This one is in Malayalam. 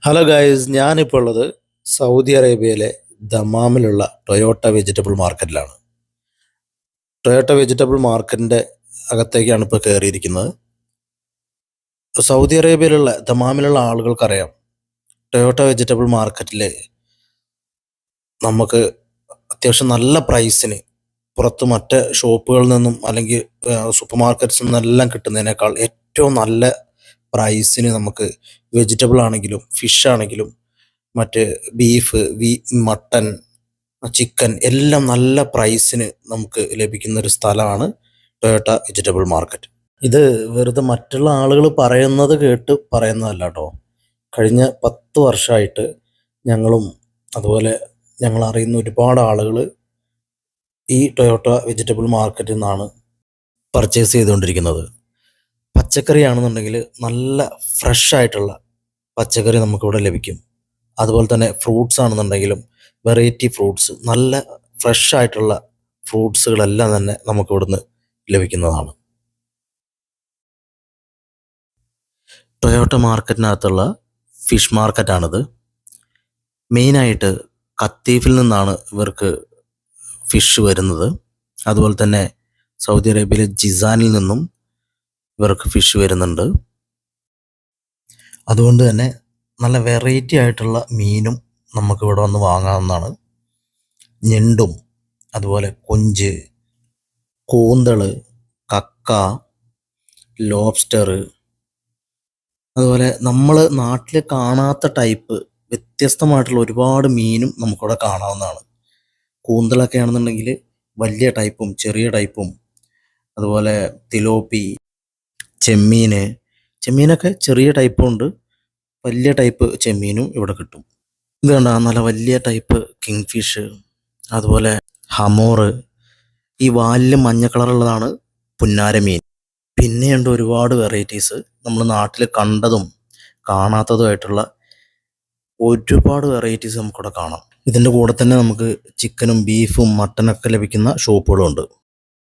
ഹലോ ഗായ്സ്, ഞാനിപ്പോൾ ഉള്ളത് സൗദി അറേബ്യയിലെ ദമാമിലുള്ള ടൊയോട്ട വെജിറ്റബിൾ മാർക്കറ്റിലാണ്. ടൊയോട്ട വെജിറ്റബിൾ മാർക്കറ്റിൻ്റെ അകത്തേക്കാണ് ഇപ്പോൾ കയറിയിരിക്കുന്നത്. സൗദി അറേബ്യയിലുള്ള ദമാമിലുള്ള ആളുകൾക്കറിയാം, ടൊയോട്ട വെജിറ്റബിൾ മാർക്കറ്റിൽ നമുക്ക് അത്യാവശ്യം നല്ല പ്രൈസിന് പുറത്ത് മറ്റ് ഷോപ്പുകളിൽ നിന്നും അല്ലെങ്കിൽ സൂപ്പർ മാർക്കറ്റ്സിൽ നിന്നെല്ലാം കിട്ടുന്നതിനേക്കാൾ ഏറ്റവും നല്ല പ്രൈസിന് നമുക്ക് വെജിറ്റബിൾ ആണെങ്കിലും ഫിഷ് ആണെങ്കിലും മറ്റ് ബീഫ്, മട്ടൻ, ചിക്കൻ എല്ലാം നല്ല പ്രൈസിന് നമുക്ക് ലഭിക്കുന്ന ഒരു സ്ഥലമാണ് ടൊയോട്ട വെജിറ്റബിൾ മാർക്കറ്റ്. ഇത് വെറുതെ മറ്റുള്ള ആളുകൾ പറയുന്നത് കേട്ട് പറയുന്നതല്ല കേട്ടോ. കഴിഞ്ഞ 10 വർഷമായിട്ട് ഞങ്ങളും അതുപോലെ ഞങ്ങൾ അറിയുന്ന ഒരുപാട് ആളുകൾ ഈ ടൊയോട്ട വെജിറ്റബിൾ മാർക്കറ്റിൽ നിന്നാണ് പർച്ചേസ് ചെയ്തുകൊണ്ടിരിക്കുന്നത്. പച്ചക്കറിയാണെന്നുണ്ടെങ്കിൽ നല്ല ഫ്രഷ് ആയിട്ടുള്ള പച്ചക്കറി നമുക്കിവിടെ ലഭിക്കും. അതുപോലെ തന്നെ ഫ്രൂട്ട്സ് ആണെന്നുണ്ടെങ്കിലും വെറൈറ്റി ഫ്രൂട്ട്സ്, നല്ല ഫ്രഷ് ആയിട്ടുള്ള ഫ്രൂട്ട്സുകളെല്ലാം തന്നെ നമുക്ക് ഇവിടുന്ന് ലഭിക്കുന്നതാണ്. ടൊയോട്ട മാർക്കറ്റിനകത്തുള്ള ഫിഷ് മാർക്കറ്റാണിത്. മെയിനായിട്ട് കത്തീഫിൽ നിന്നാണ് ഇവർക്ക് ഫിഷ് വരുന്നത്. അതുപോലെ തന്നെ സൗദി അറേബ്യയിലെ ജിസാനിൽ നിന്നും ഇവർക്ക് ഫിഷ് വരുന്നുണ്ട്. അതുകൊണ്ട് തന്നെ നല്ല വെറൈറ്റി ആയിട്ടുള്ള മീനും നമുക്കിവിടെ വന്ന് വാങ്ങാവുന്നതാണ്. ഞണ്ടും അതുപോലെ കൊഞ്ച്, കൂന്തള്, കക്ക, ലോബ്സ്റ്റർ, അതുപോലെ നമ്മൾ നാട്ടിൽ കാണാത്ത ടൈപ്പ് വ്യത്യസ്തമായിട്ടുള്ള ഒരുപാട് മീനും നമുക്കിവിടെ കാണാവുന്നതാണ്. കൂന്തളൊക്കെ ആണെന്നുണ്ടെങ്കിൽ വലിയ ടൈപ്പും ചെറിയ ടൈപ്പും, അതുപോലെ തിലോപ്പി, ചെമ്മീനൊക്കെ ചെറിയ ടൈപ്പും ഉണ്ട്, വലിയ ടൈപ്പ് ചെമ്മീനും ഇവിടെ കിട്ടും. ഇത് കണ്ട നല്ല വലിയ ടൈപ്പ് കിങ് ഫിഷ്, അതുപോലെ ഹമോറ്, ഈ വാലിൽ മഞ്ഞ കളറുള്ളതാണ് പുന്നാര മീൻ. പിന്നെയുണ്ട് ഒരുപാട് വെറൈറ്റീസ്, നമ്മൾ നാട്ടിൽ കണ്ടതും കാണാത്തതുമായിട്ടുള്ള ഒരുപാട് വെറൈറ്റീസ് നമുക്കിവിടെ കാണാം. ഇതിൻ്റെ കൂടെ തന്നെ നമുക്ക് ചിക്കനും ബീഫും മട്ടനൊക്കെ ലഭിക്കുന്ന ഷോപ്പുകളുണ്ട്.